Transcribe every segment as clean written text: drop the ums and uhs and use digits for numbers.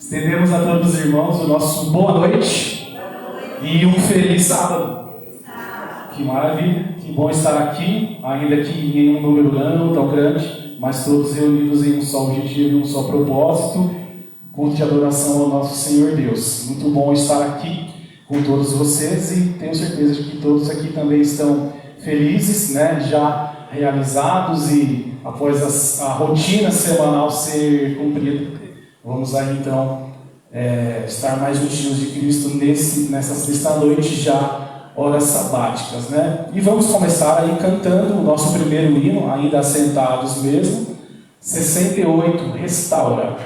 Estendemos a todos os irmãos o nosso boa noite e um feliz sábado. Que maravilha, que bom estar aqui, ainda que em um número não tão grande, mas todos reunidos em um só objetivo e um só propósito, culto de adoração ao nosso Senhor Deus. Muito bom estar aqui com todos vocês e tenho certeza de que todos aqui também estão felizes, já realizados e após a rotina semanal ser cumprida. Vamos aí então estar mais juntinhos de Cristo nessa sexta-noite já, horas sabáticas, E vamos começar aí cantando o nosso primeiro hino, ainda assentados mesmo, 68, Restaura.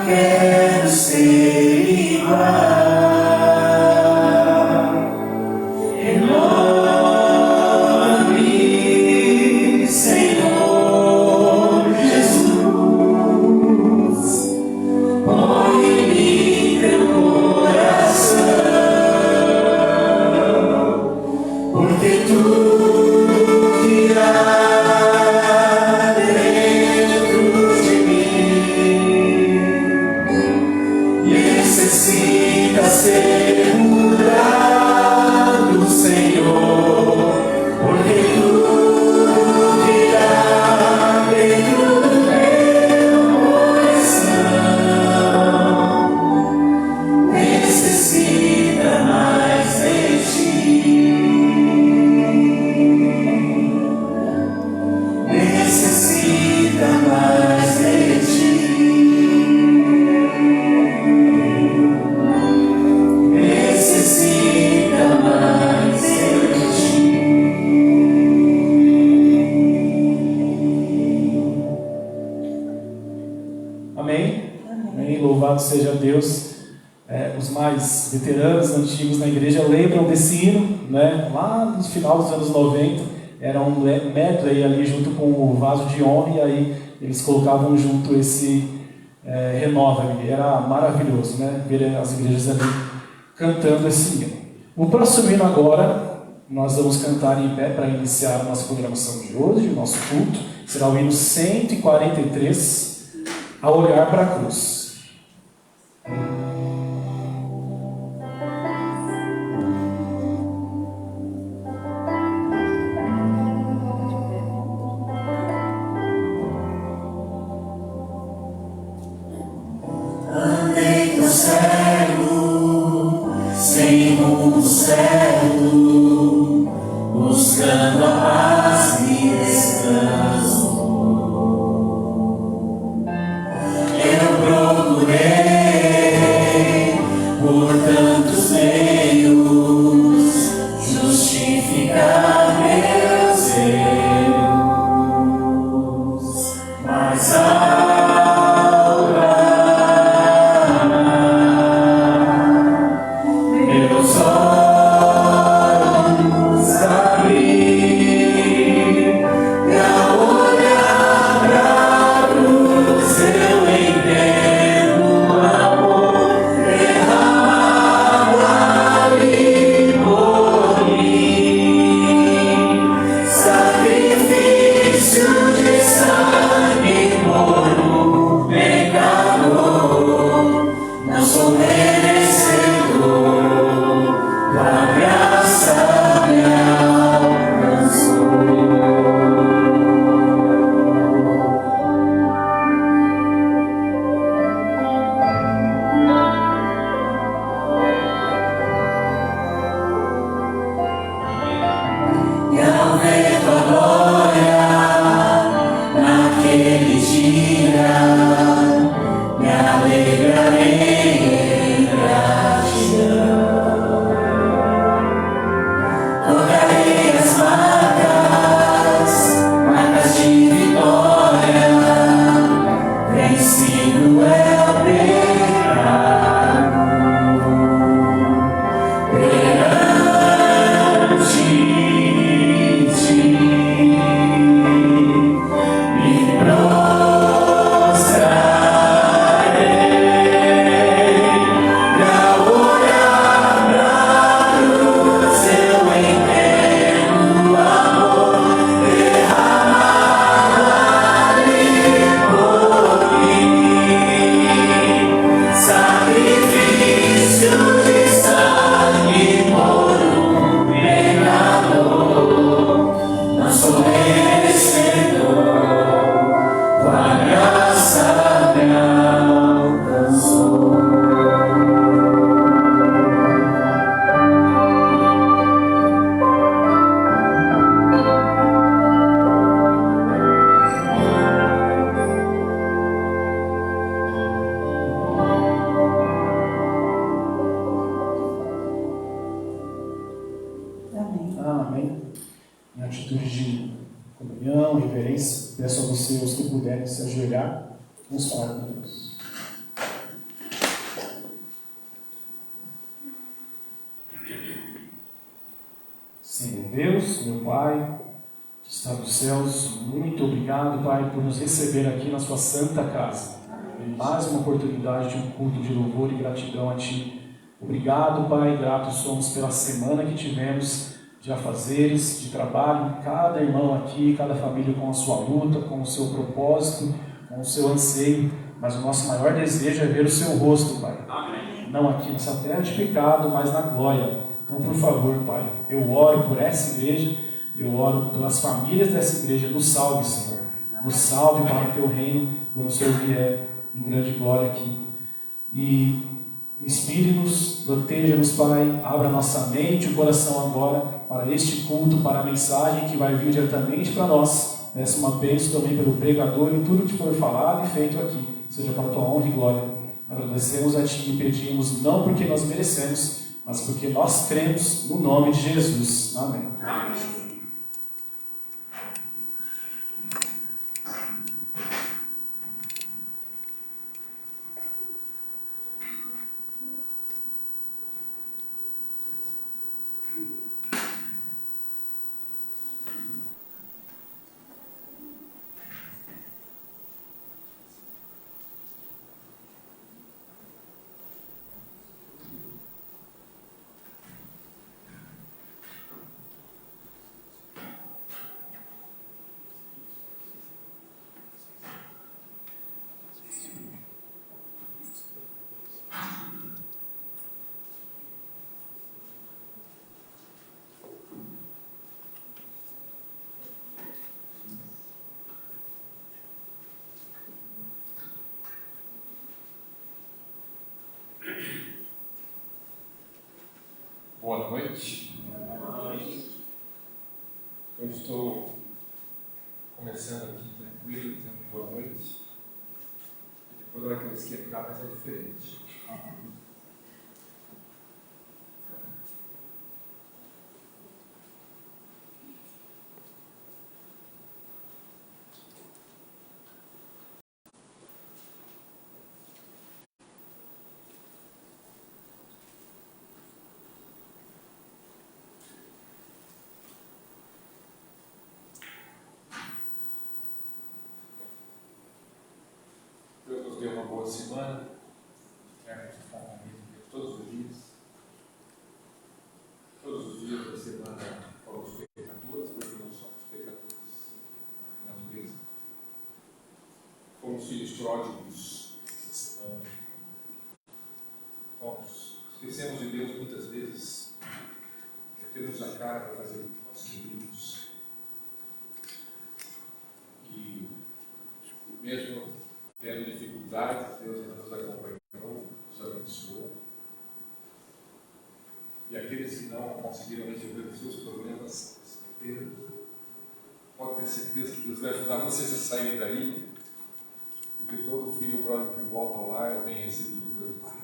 quero ser igual. Renova-me, Senhor Jesus. Põe em mim teu coração, porque tudo que há dentro de mim necessita ser mudado, Senhor, porque tudo que há dentro do meu coração necessita mais de ti. Necessita mais de ti. Necessita mais de ti. Amém? Amém. Louvado seja Deus. Os mais veteranos, antigos na igreja, lembram desse hino, né? Lá no final dos anos 90, era um medley ali junto com o vaso de honra, e aí eles colocavam junto esse Renova-me. Era maravilhoso, né? Ver as igrejas ali cantando esse hino. O próximo hino agora, nós vamos cantar em pé para iniciar a nossa programação de hoje, o nosso culto. Será o hino 143, A Olhar para a Cruz. Andei tão cego, sem rumo certo, buscando a paz e descanso. Eu procurei por tantos meios justificar meus erros, mas meus olhos abri, e ao olhar pra cruz eu entendo o amor derramado ali por mim. Sacrifício de sangue por um pecador, não sou merecedor. A graça me alcançou. E ao ver tua glória naquele dia, me alegrarei em gratidão. Tocarei as marcas de vitória, vencido é o pecado. Perante ti me prostrarei, e ao olhar pra cruz eu entendo o amor derramado ali por mim. Sacrifício de sangue por um pecador, não sou merecedor. Tua graça me alcançou. Amém. Em atitude de comunhão, reverência, peço a você, os que puderem, se ajoelhar. Vamos falar com Deus. Deus, meu Pai, que está nos céus, muito obrigado, Pai, por nos receber aqui na sua santa casa. Em mais uma oportunidade de um culto de louvor e gratidão a Ti. Obrigado, Pai, gratos somos pela semana que tivemos de afazeres, de trabalho, cada irmão aqui, cada família com a sua luta, com o seu propósito, com o seu anseio, mas o nosso maior desejo é ver o seu rosto, Pai. Amém. Não aqui nessa terra de pecado, mas na glória. Então, por favor, Pai, eu oro por essa igreja, eu oro pelas famílias dessa igreja, nos salve, Senhor. Nos salve para o Teu reino, quando o Senhor vier em grande glória aqui. E inspire-nos, proteja-nos, Pai, abra nossa mente e o coração agora para este culto, para a mensagem que vai vir diretamente para nós. Peço uma bênção também pelo pregador e tudo que for falado e feito aqui, seja para a Tua honra e glória. Agradecemos a Ti e pedimos, não porque nós merecemos, mas porque nós cremos no nome de Jesus. Amém. Amém. Boa noite. Eu estou começando aqui tranquilo, dizendo boa noite. E depois, na hora que eu esquentar, vai ser diferente. Deus nos deu uma boa semana, todos os dias. Todos os dias da semana fomos pecadores, porque não somos pecadores na natureza. Fomos filhos pródigos essa semana. Esquecemos de Deus muitas vezes, metemos a cara para fazer o que nós queríamos. E mesmo tendo dificuldades, Deus nos acompanhou, nos abençoou. E aqueles que não conseguiram resolver os seus problemas, pode ter certeza que Deus vai ajudar vocês a sair daí, porque todo filho pródigo que volta ao lar é bem recebido pelo Pai.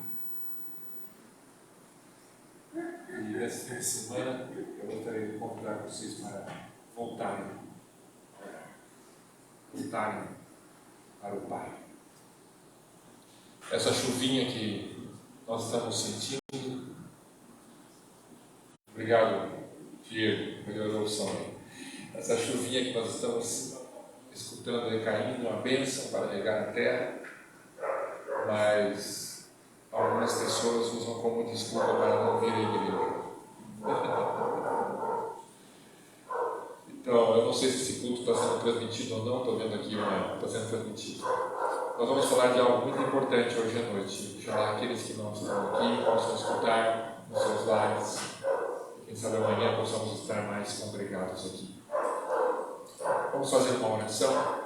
E nessa fim de semana eu gostaria de convidar vocês para voltarem para o Pai. Essa chuvinha que nós estamos sentindo, obrigado, Diego, melhorou o som aí. Essa chuvinha que nós estamos escutando aí caindo, uma bênção para regar a terra, mas algumas pessoas usam como desculpa para não vir à igreja. Então, eu não sei se esse culto está sendo transmitido ou não, estou vendo aqui, está sendo transmitido. Nós vamos falar de algo muito importante hoje à noite. Chamar aqueles que não estão aqui, possam escutar nos seus lares. Quem sabe amanhã possamos estar mais congregados aqui. Vamos fazer uma oração.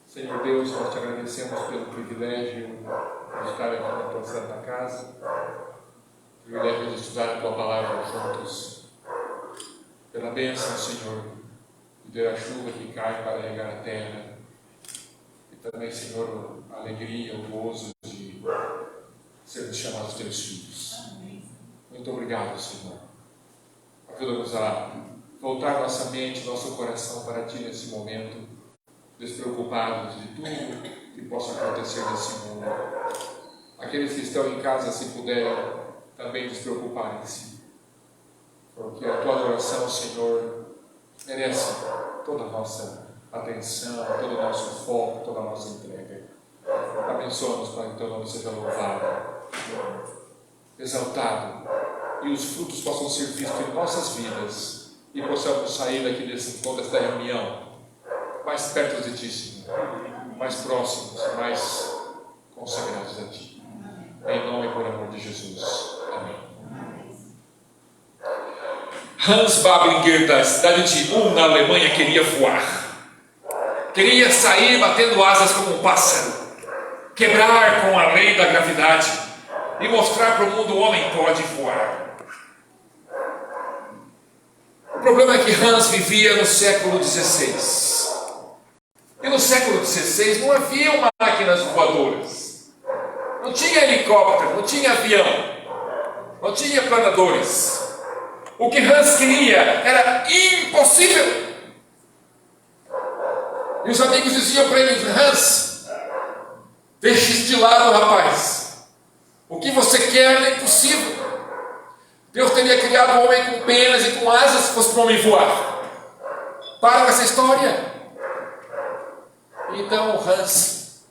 Senhor Deus, nós te agradecemos pelo privilégio de estar aqui na tua santa casa, o privilégio de estudar a tua palavra juntos, pela bênção, Senhor, de ter a chuva que cai para regar a terra, e também, Senhor, a alegria, o gozo de sermos chamados teus filhos. Muito obrigado, Senhor. Ajuda-nos a voltar nossa mente, nosso coração para Ti nesse momento, despreocupados de tudo que possa acontecer nesse mundo. Aqueles que estão em casa, se puderem, também despreocuparem-se. porque a tua adoração, Senhor, merece toda a nossa atenção, todo o nosso foco, toda a nossa entrega. Abençoa-nos para que teu nome seja louvado, exaltado, e os frutos possam ser vistos em nossas vidas, e possamos sair daqui desta reunião mais perto de ti, Senhor, mais próximos, mais consagrados a ti. Em nome e por amor de Jesus. Amém. Hans Bablinger, da cidade de Ulm, na Alemanha, queria voar. Queria sair batendo asas como um pássaro, quebrar com a lei da gravidade e mostrar para o mundo: o homem pode voar. O problema é que Hans vivia no século XVI. E no século XVI não havia máquinas voadoras, não tinha helicóptero, não tinha avião, não tinha planadores. O que Hans queria era impossível. E os amigos diziam para ele: Hans, deixe isso de lado, rapaz. O que você quer é impossível. Deus teria criado o homem com penas e com asas se fosse para o homem voar. Para com essa história. Então Hans,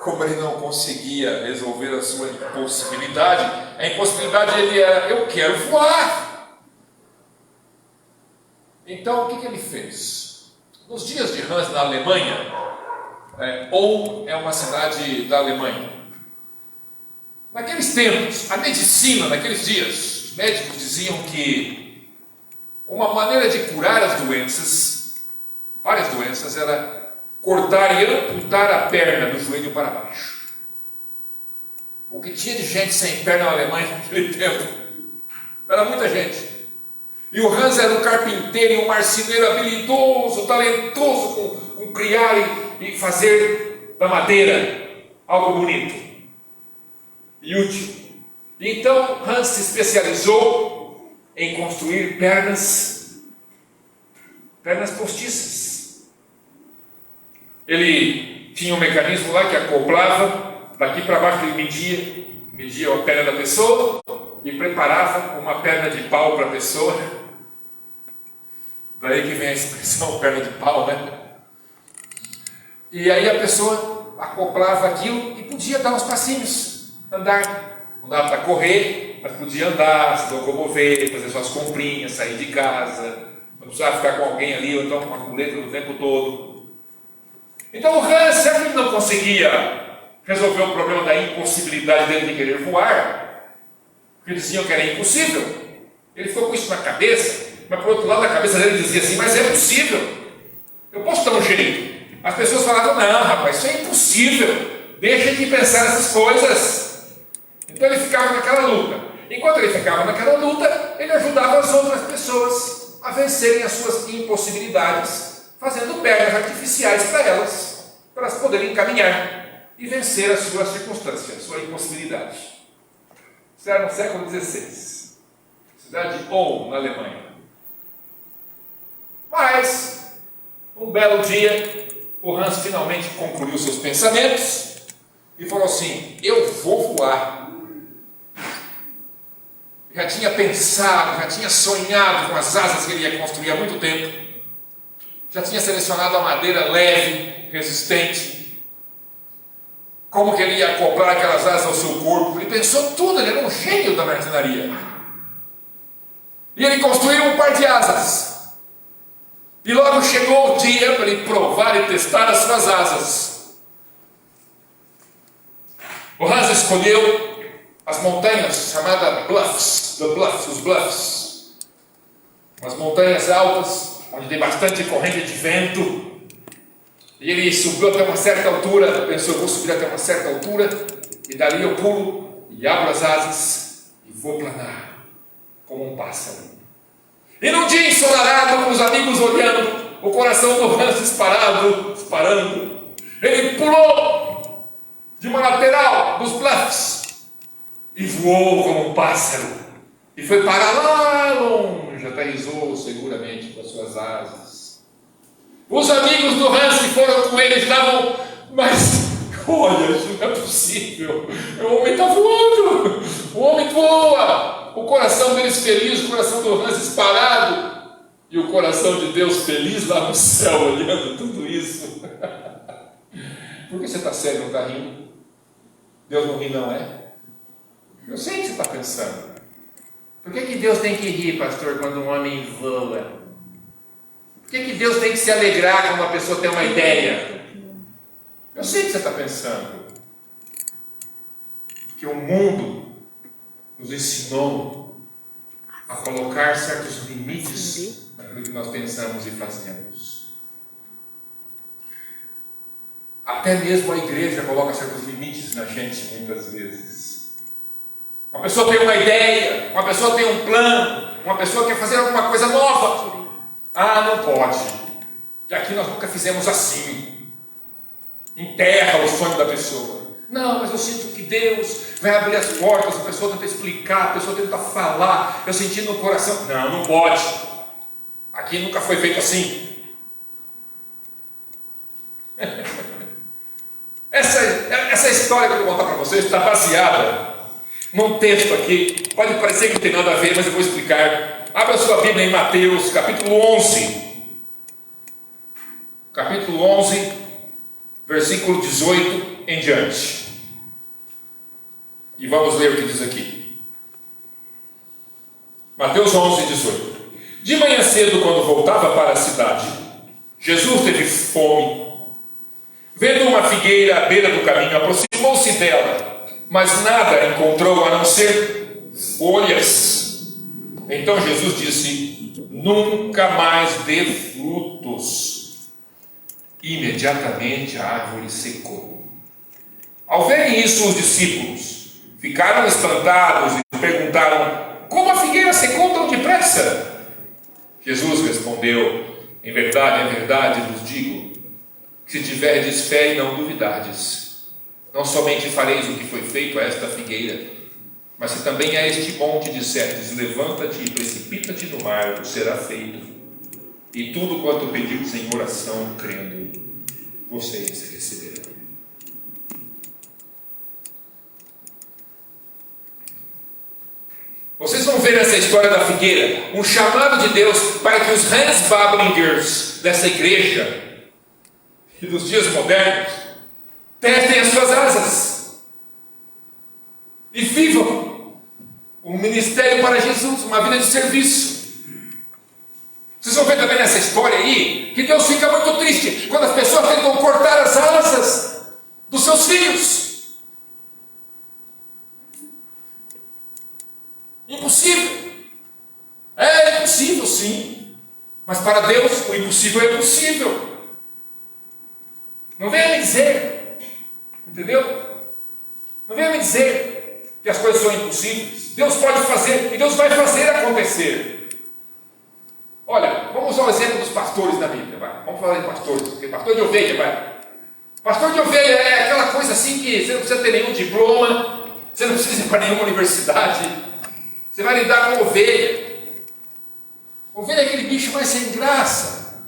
como ele não conseguia resolver a sua impossibilidade, a impossibilidade dele era: eu quero voar. Então o que ele fez? Nos dias de Hans na Alemanha, Ulm é uma cidade da Alemanha. Naqueles tempos, a medicina, naqueles dias, os médicos diziam que uma maneira de curar as doenças, várias doenças, era cortar e amputar a perna do joelho para baixo. O que tinha de gente sem perna na Alemanha naquele tempo? Era muita gente. E o Hans era um carpinteiro e um marceneiro habilidoso, talentoso com criar e fazer da madeira algo bonito e útil. Então Hans se especializou em construir pernas postiças. Ele tinha um mecanismo lá que acoplava daqui para baixo. Ele media a perna da pessoa e preparava uma perna de pau para a pessoa. Daí que vem a expressão perna de pau, né? E aí a pessoa acoplava aquilo e podia dar uns passinhos, andar. Não dava para correr, mas podia andar, se locomover, fazer suas comprinhas, sair de casa. Não precisava ficar com alguém ali ou então com uma muleta o tempo todo. Então o Hans, sempre que não conseguia resolver o problema da impossibilidade dele de querer voar, porque diziam que era impossível, ele ficou com isso na cabeça. Mas por outro lado, a cabeça dele dizia assim: mas é possível, eu posso dar um jeito. As pessoas falavam: não, rapaz, isso é impossível, deixa de pensar nessas coisas. Então ele ficava naquela luta. Enquanto ele ficava naquela luta, ele ajudava as outras pessoas a vencerem as suas impossibilidades, fazendo pernas artificiais para elas poderem caminhar e vencer as suas circunstâncias, a sua impossibilidade. Isso era no século XVI, cidade de Ulm, na Alemanha. Mas, um belo dia, o Hans finalmente concluiu seus pensamentos e falou assim: eu vou voar. Já tinha pensado, já tinha sonhado com as asas que ele ia construir há muito tempo. Já tinha selecionado a madeira leve, resistente. Como que ele ia acoplar aquelas asas ao seu corpo. Ele pensou tudo, ele era um gênio da marcenaria. E ele construiu um par de asas. E logo chegou o dia para ele provar e testar as suas asas. O Hans escolheu as montanhas chamadas Bluffs, os Bluffs. Umas montanhas altas, onde tem bastante corrente de vento. E ele subiu até uma certa altura, pensou: vou subir até uma certa altura, e dali eu pulo e abro as asas e vou planar como um pássaro. E num dia ensolarado, com os amigos olhando, o coração do Hans disparando, ele pulou de uma lateral dos Bluffs e voou como um pássaro. E foi parar lá longe, aterrissou seguramente com as suas asas. Os amigos do Hans que foram com ele estavam: mas olha, isso não é possível. O homem está voando, o homem voa. O coração deles feliz, o coração do Hans disparado, e o coração de Deus feliz lá no céu, olhando tudo isso. Por que você está sério, não está rindo? Deus não ri, não é? Eu sei o que você está pensando. Por que Deus tem que rir, pastor, quando um homem voa? Por que Deus tem que se alegrar quando uma pessoa tem uma ideia? Eu sei o que você está pensando. Porque o mundo nos ensinou a colocar certos limites naquilo que nós pensamos e fazemos. Até mesmo a igreja coloca certos limites na gente muitas vezes. Uma pessoa tem uma ideia, uma pessoa tem um plano, uma pessoa quer fazer alguma coisa nova. Ah, não pode, que aqui nós nunca fizemos assim. Enterra o sonho da pessoa. Não, mas eu sinto que Deus vai abrir as portas, a pessoa tenta explicar, a pessoa tenta falar, eu senti no coração. Não, não pode. Aqui nunca foi feito assim. Essa história que eu vou contar para vocês está baseada num texto aqui. Pode parecer que não tem nada a ver, mas eu vou explicar. Abra sua Bíblia em Mateus, capítulo 11. Capítulo 11, versículo 18 em diante. E vamos ler o que diz aqui. Mateus 11, 18. De manhã cedo, quando voltava para a cidade, Jesus teve fome. Vendo uma figueira à beira do caminho, aproximou-se dela, mas nada encontrou a não ser folhas. Então Jesus disse: nunca mais dê frutos. Imediatamente a árvore secou. Ao verem isso, os discípulos ficaram espantados e perguntaram: como a figueira secou tão depressa? Jesus respondeu: em verdade vos digo, que se tiverdes fé e não duvidardes, não somente fareis o que foi feito a esta figueira, mas se também a este monte disserdes: levanta-te e precipita-te no mar, o será feito. E tudo quanto pedirdes em oração, crendo, vocês receberão. Vocês vão ver nessa história da figueira um chamado de Deus para que os Hans Bablingers dessa igreja e dos dias modernos testem as suas asas e vivam um ministério para Jesus, uma vida de serviço. Vocês vão ver também nessa história aí que Deus fica muito triste quando as pessoas tentam cortar as asas dos seus filhos. Impossível. É impossível, sim. Mas para Deus o impossível é possível. Não venha me dizer, entendeu? Não venha me dizer que as coisas são impossíveis. Deus pode fazer e Deus vai fazer acontecer. Olha, vamos usar o exemplo dos pastores da Bíblia, vai. Vamos falar de pastores, porque pastor de ovelha, vai. Pastor de ovelha é aquela coisa assim que você não precisa ter nenhum diploma, você não precisa ir para nenhuma universidade, você vai lidar com ovelha. Ovelha é aquele bicho mais sem graça,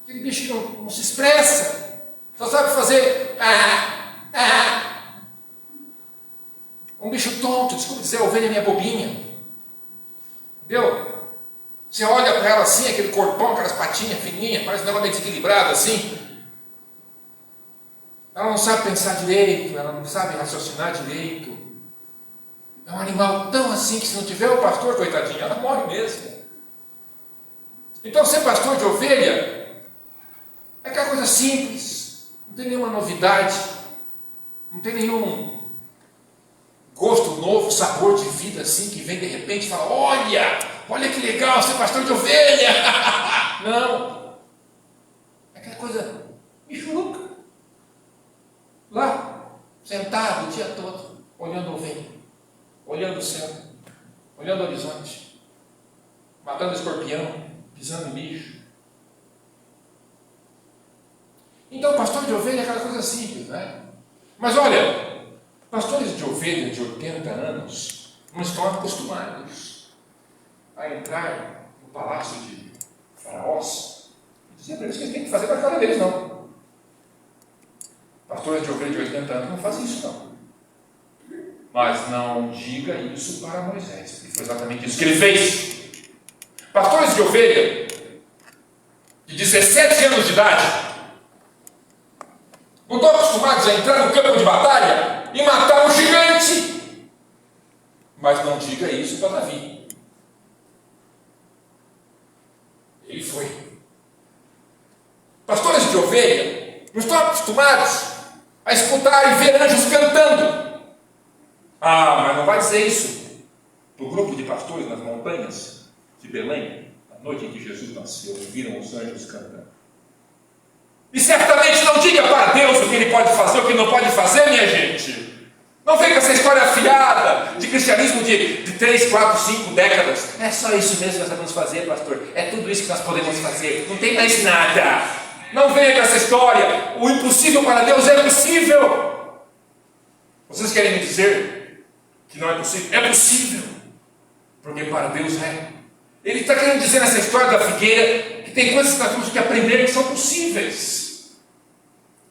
aquele bicho que não se expressa, só sabe fazer um bicho tonto. Desculpa dizer, a ovelha é minha bobinha, entendeu? Você olha para ela assim, aquele corpão, aquelas patinhas fininhas, parece um negócio meio desequilibrado assim. Ela não sabe pensar direito, ela não sabe raciocinar direito. É um animal tão assim que se não tiver o pastor, coitadinha, ela morre mesmo. Então ser pastor de ovelha é aquela coisa simples, não tem nenhuma novidade, não tem nenhum gosto novo, sabor de vida assim, que vem de repente e fala: olha que legal ser pastor de ovelha. Não, é aquela coisa michuruca, lá, sentado o dia todo, olhando a ovelha, olhando o céu, olhando o horizonte, matando escorpião, pisando em bicho. Então pastor de ovelha é aquela coisa simples, né? Mas olha, pastores de ovelha de 80 anos não estão acostumados a entrar no palácio de faraós e dizer para eles que eles têm que fazer para a cara deles, não. Pastores de ovelha de 80 anos não fazem isso, não. Mas não diga isso para Moisés, porque foi exatamente isso que ele fez. Pastores de ovelha, de 17 anos de idade, não estão acostumados a entrar no campo de batalha e matar um gigante. Mas não diga isso para Davi. Ele foi. Pastores de ovelha não estão acostumados a escutar e ver anjos cantando. Ah, mas não vai dizer isso para o grupo de pastores nas montanhas de Belém, na noite em que Jesus nasceu, viram os anjos cantando. E certamente não diga para Deus o que Ele pode fazer, o que não pode fazer, minha gente. Não venha com essa história afiada de cristianismo de 3, 4, 5 décadas. É só isso mesmo que nós sabemos fazer, pastor. É tudo isso que nós podemos fazer. Não tem mais nada. Não venha com essa história. O impossível para Deus é possível. Vocês querem me dizer que não é possível? É possível. Porque para Deus é. Ele está querendo dizer nessa história da figueira que tem coisas que nós temos que aprender que são possíveis.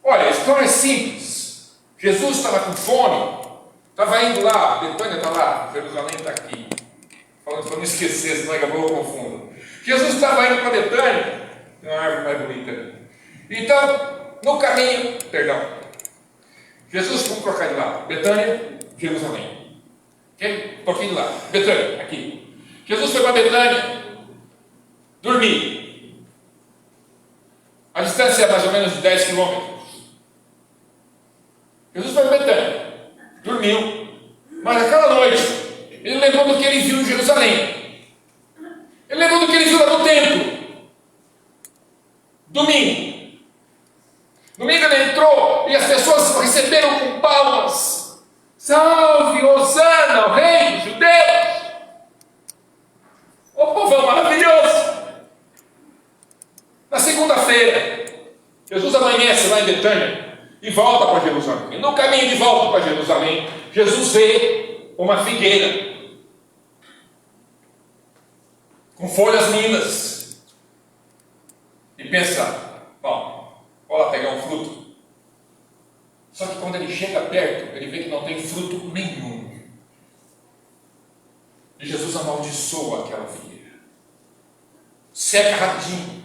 Olha, a história é simples. Jesus estava com fome, estava indo lá, Betânia está lá, Jerusalém está aqui. Falando para não esquecer, senão daqui a pouco eu confundo. Jesus estava indo para Betânia, tem uma árvore mais bonita. Então, no caminho, Jesus foi colocar de lá, Betânia, Jerusalém. Ok? Um pouquinho de lá, Betânia, aqui. Jesus foi para Betânia, dormir. A distância é mais ou menos de 10 quilômetros. Jesus foi para Betânia, dormiu, mas naquela noite, ele lembrou do que ele viu em Jerusalém. Ele lembrou do que ele viu lá no templo. Domingo ele entrou e as pessoas receberam com palmas. Salve, Hosana, o rei dos judeus. O povão maravilhoso. Na segunda-feira, Jesus amanhece lá em Betânia e volta para Jerusalém. E no caminho de volta para Jerusalém, Jesus vê uma figueira com folhas lindas e pensa: bom, vou lá pegar um fruto. Só que quando ele chega perto, ele vê que não tem fruto nenhum. E Jesus amaldiçoa aquela figueira. Seca rapidinho.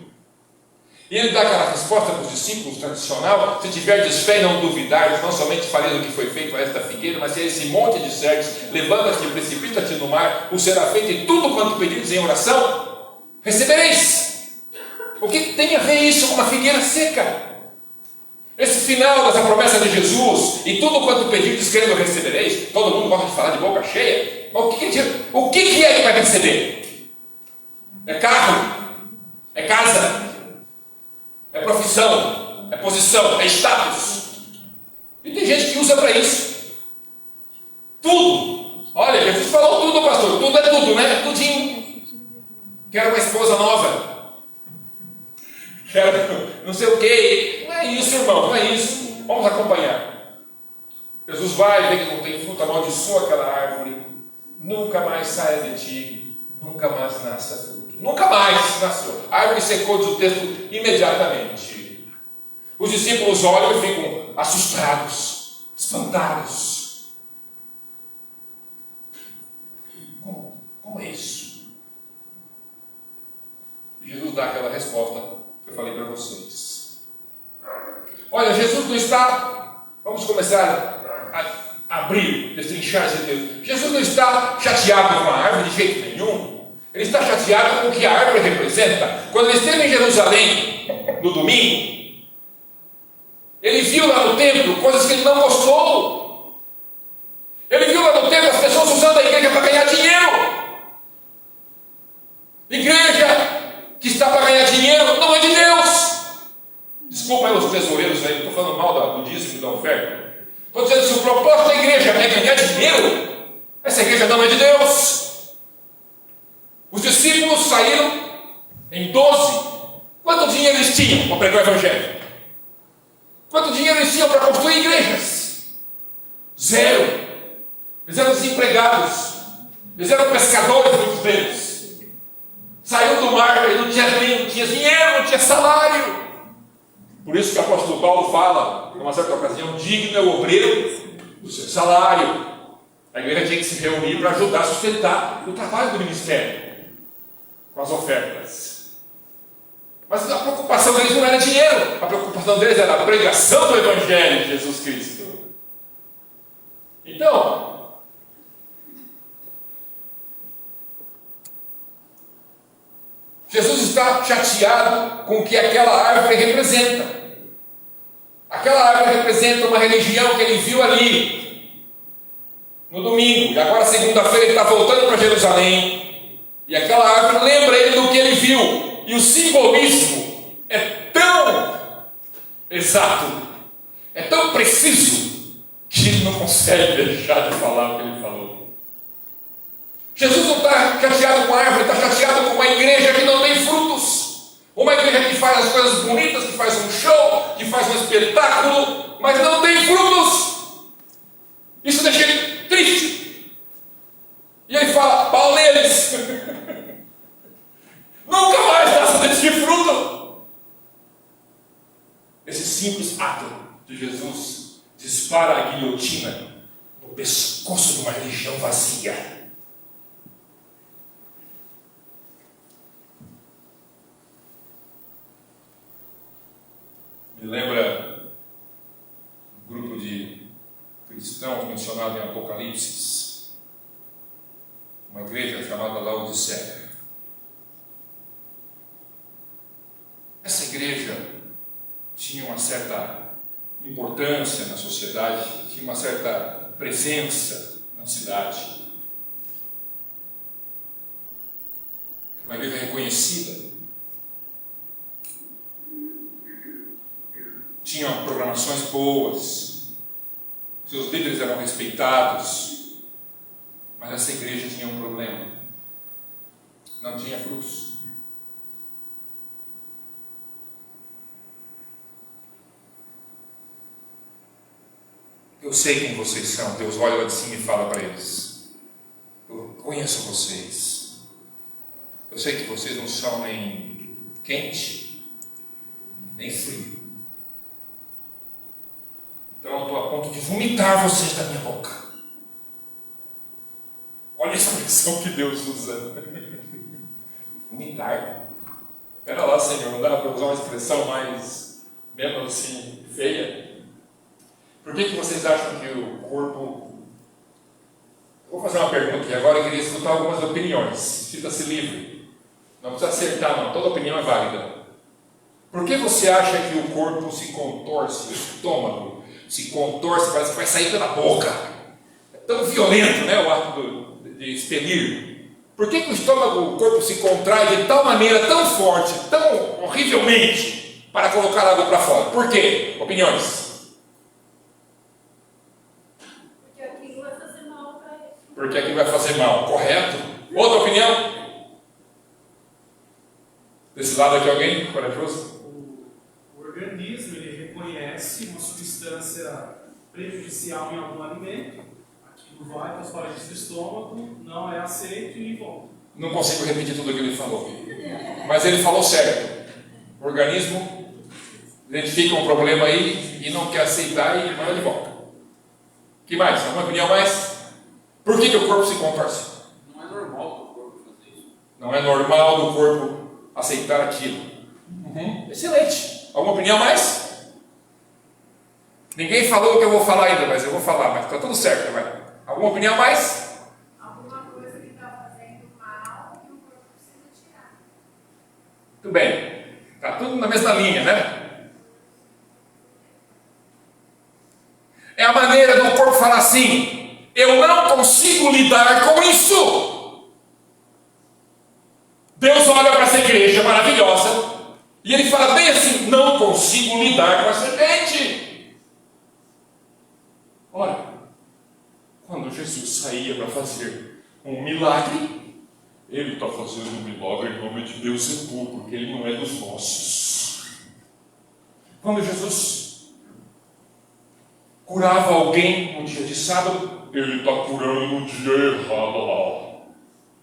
E ele dá aquela resposta para os discípulos tradicional: se tiverdes fé e não duvidares, não somente fareis o que foi feito a esta figueira, mas se esse monte de disserdes, levanta-te e precipita-te no mar, o será feito e tudo quanto pedires em oração, recebereis. O que tem a ver isso com uma figueira seca? Esse final dessa promessa de Jesus, e tudo quanto pedirdes, crendo recebereis, todo mundo gosta de falar de boca cheia, mas o que é que vai receber? É carro? É casa? É profissão, é posição, é status. E tem gente que usa para isso. Tudo. Olha, Jesus falou tudo, pastor. Tudo é tudo, né? Tudinho. Quero uma esposa nova. Quero não sei o quê. Não é isso, irmão, não é isso. Vamos acompanhar. Jesus vai, vê que não tem fruto, amaldiçoa aquela árvore. Nunca mais saia de ti. Nunca mais nasça fruto. Nunca mais nasceu. A árvore secou, diz o texto, imediatamente. Os discípulos olham e ficam assustados, espantados. Como é isso? E Jesus dá aquela resposta que eu falei para vocês. Olha, Jesus não está... Vamos começar a abrir, destrinchar esse texto. Jesus não está chateado com a árvore de jeito nenhum. Ele está chateado com o que a árvore representa. Quando ele esteve em Jerusalém, no domingo, ele viu lá no templo coisas que ele não gostou. Ele viu lá no templo as pessoas usando a igreja para ganhar dinheiro. Igreja que está para ganhar dinheiro não é de Deus. Desculpa aí os tesoureiros aí, não estou falando mal do dízimo e da oferta. Estou dizendo que se o propósito da igreja é ganhar dinheiro, essa igreja não é de Deus. Os discípulos saíram em 12. Quanto dinheiro eles tinham para pregar o evangelho? Quanto dinheiro eles tinham para construir igrejas? 0. Eles eram desempregados. Eles eram pescadores, muitos deles. Saíram do mar, ele não tinha dinheiro, não tinha salário. Por isso que o apóstolo Paulo fala, numa certa ocasião: digno é o obreiro do seu salário. A igreja tinha que se reunir para ajudar a sustentar o trabalho do ministério, com as ofertas. Mas a preocupação deles não era dinheiro, a preocupação deles era a pregação do Evangelho de Jesus Cristo. Então, Jesus está chateado com o que aquela árvore representa. Aquela árvore representa uma religião que ele viu ali no domingo, e agora segunda-feira ele está voltando para Jerusalém, e aquela árvore lembra ele do que ele viu, e o simbolismo é tão exato, é tão preciso, que ele não consegue deixar de falar o que ele falou. Jesus não está chateado com a árvore, está chateado com uma igreja que não tem frutos, uma igreja que faz as coisas bonitas, que faz um show, que faz um espetáculo, mas não tem frutos. Isso deixa ele triste. E ele fala: pau neles. Nunca mais passa desse fruto. Esse simples ato de Jesus dispara a guilhotina no pescoço de uma religião vazia. Me lembra um grupo de cristãos mencionado em Apocalipse, uma igreja chamada Laodiceia. Essa igreja tinha uma certa importância na sociedade, tinha uma certa presença na cidade. Uma igreja reconhecida. Tinham programações boas, seus líderes eram respeitados, mas essa igreja tinha um problema: não tinha frutos. Eu sei quem vocês são. Deus olha lá de cima e fala para eles: eu conheço vocês, eu sei que vocês não são nem quente, nem frio. Então eu estou a ponto de vomitar vocês da minha boca. Olha essa expressão que Deus usa. Vomitar. Espera lá, Senhor, não dá para usar uma expressão mais, menos assim, feia? Por que vocês acham que o corpo... Vou fazer uma pergunta e agora eu queria escutar algumas opiniões. Sinta-se livre. Não precisa acertar não, toda opinião é válida. Por que você acha que o corpo se contorce, o estômago se contorce, parece que vai sair pela boca? É tão violento, né, o ato de expelir. Por que o estômago, o corpo se contrai de tal maneira, tão forte, tão horrivelmente, para colocar água para fora? Por quê? Opiniões. Porque aquilo vai fazer mal para ele. Porque aquilo vai fazer mal, correto? Outra opinião? Desse lado aqui alguém corajoso? O organismo, ele reconhece uma substância prejudicial em algum alimento, aquilo vai para as paredes do estômago, não é aceito e volta. Não consigo repetir tudo o que ele falou, mas ele falou certo. O organismo identifica um problema aí e não quer aceitar e manda de volta. Que mais? Alguma opinião mais? Por que o corpo se contorce? Não é normal do corpo fazer isso. Não é normal do corpo aceitar aquilo. Excelente. Alguma opinião mais? Ninguém falou o que eu vou falar ainda, mas eu vou falar, mas está tudo certo, vai. Alguma opinião mais? Alguma coisa que está fazendo mal e o corpo precisa tirar. Tudo bem. Está tudo na mesma linha, né? É a maneira do corpo falar assim: eu não consigo lidar com isso. Deus olha para essa igreja maravilhosa e ele fala bem assim: não consigo lidar com essa gente. Olha, quando Jesus saía para fazer um milagre, ele está fazendo um milagre em nome de Deus e tu, porque ele não é dos nossos. Quando Jesus curava alguém no dia de sábado, ele está curando no dia errado lá.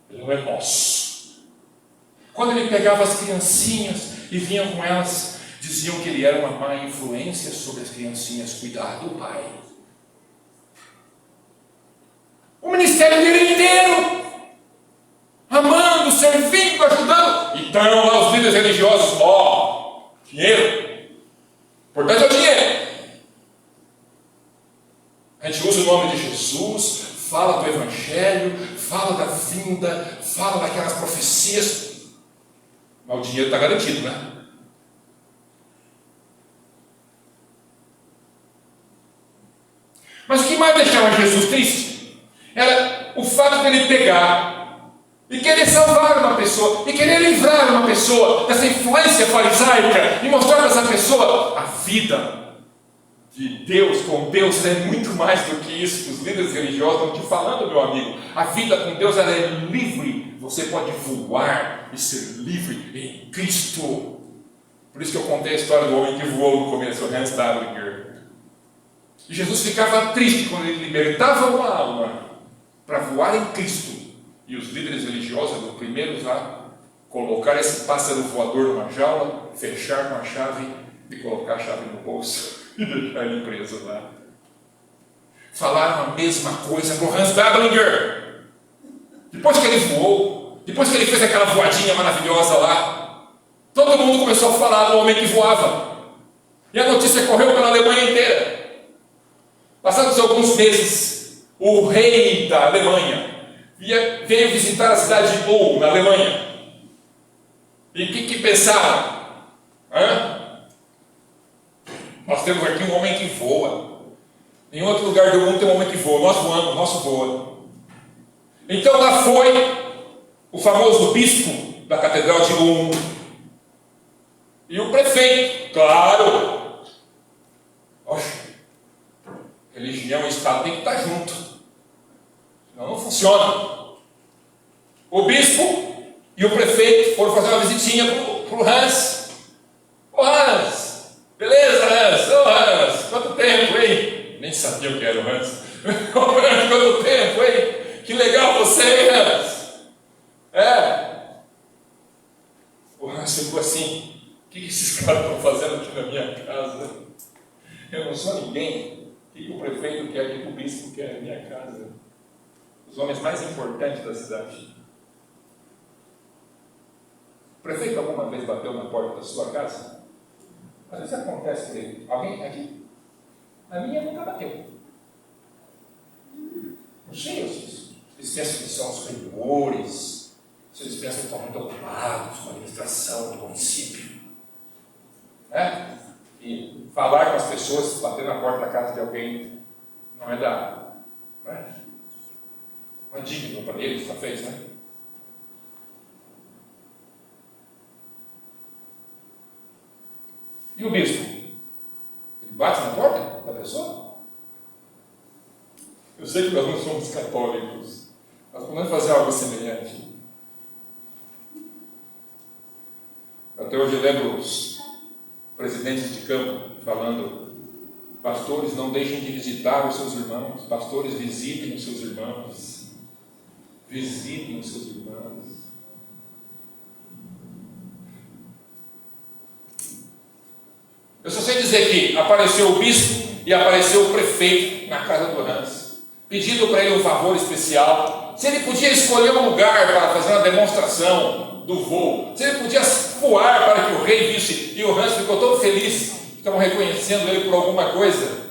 Ele não é nosso. Quando ele pegava as criancinhas e vinha com elas, diziam que ele era uma má influência sobre as criancinhas. Cuidado, pai. O Jesus, fala do Evangelho, fala da vinda, fala daquelas profecias. Mas o dinheiro está garantido, né? Mas o que mais deixava Jesus triste era o fato de ele pegar e querer salvar uma pessoa, e querer livrar uma pessoa dessa influência farisaica, e mostrar para essa pessoa a vida de Deus com Deus é muito mais do que isso. Os líderes religiosos estão te falando, meu amigo. A vida com Deus, ela é livre. Você pode voar e ser livre em Cristo. Por isso que eu contei a história do homem que voou no começo, o Hans Dablinger. E Jesus ficava triste quando ele libertava uma alma para voar em Cristo. E os líderes religiosos eram os primeiros a colocar esse pássaro voador numa jaula, fechar com a chave e colocar a chave no bolso e deixar ele preso lá. Falaram a mesma coisa para o Hans Dablinger. Depois que ele voou, depois que ele fez aquela voadinha maravilhosa lá, todo mundo começou a falar do homem que voava. E a notícia correu pela Alemanha inteira. Passados alguns meses, o rei da Alemanha veio visitar a cidade de Ulm, na Alemanha. E o que pensaram? Nós temos aqui um homem que voa. Em outro lugar do mundo tem um homem que voa. Nós voamos, o nosso voa. Então lá foi o famoso bispo da catedral de Ulm. E o prefeito, claro. Oxe, religião e Estado tem que estar junto. Senão não funciona. O bispo e o prefeito foram fazer uma visitinha para o Hans. Ô Hans, beleza Hans? Ô Hans, quanto tempo, hein? Nem sabia o que era o Hans. Ô Hans, quanto tempo, hein? Que legal você, hein, Hans? O Hans ficou assim: o que esses caras estão fazendo aqui na minha casa? Eu não sou ninguém. O que o prefeito quer, o que o bispo quer na minha casa? Os homens mais importantes da cidade. O prefeito alguma vez bateu na porta da sua casa? Às vezes acontece por ele. Alguém aqui? A minha nunca bateu. Não sei, eles pensam que são os superiores, se eles pensam que estão muito ocupados com a administração do município. E falar com as pessoas, bater na porta da casa de alguém, não é não é digno para eles, já fez, né? E o bispo? Ele bate na porta da pessoa? Eu sei que nós não somos católicos, mas podemos fazer algo semelhante. Até hoje eu lembro os presidentes de campo falando: pastores, não deixem de visitar os seus irmãos. Pastores, visitem os seus irmãos. Visitem os seus irmãos. Eu só sei dizer que apareceu o bispo e apareceu o prefeito na casa do Hans, pedindo para ele um favor especial. Se ele podia escolher um lugar para fazer uma demonstração do voo, se ele podia voar para que o rei visse. E o Hans ficou todo feliz, estavam reconhecendo ele por alguma coisa.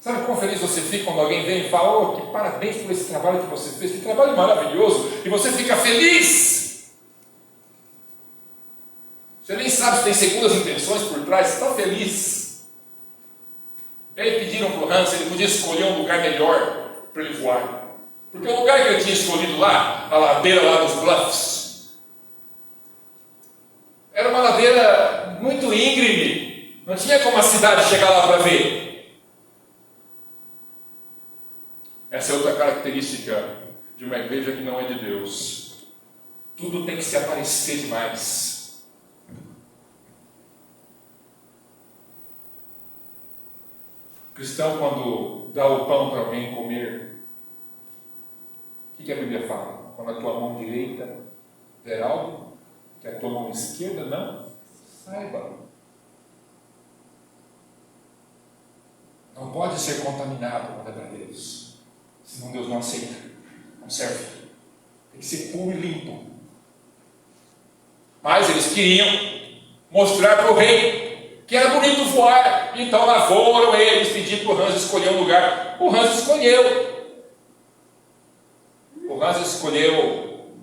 Sabe quão feliz você fica quando alguém vem e fala: oh, que parabéns por esse trabalho que você fez, que trabalho maravilhoso, e você fica feliz. Você nem sabe se tem segundas intenções por trás, você está feliz. Eles pediram para o Hans se ele podia escolher um lugar melhor para ele voar, porque o lugar que ele tinha escolhido lá, a ladeira lá dos Bluffs, era uma ladeira muito íngreme, não tinha como a cidade chegar lá para ver. Essa é outra característica de uma igreja que não é de Deus. Tudo tem que se aparecer demais. O cristão, quando dá o pão para alguém comer, o que a Bíblia fala? Quando a tua mão direita der algo, que a tua mão esquerda não saiba. Não pode ser contaminado quando é para Deus. Senão Deus não aceita, não serve. Tem que ser puro e limpo. Mas eles queriam mostrar para o rei que era bonito voar. Então lá foram eles pedir para o Hans escolher um lugar. O Hans escolheu. escolheu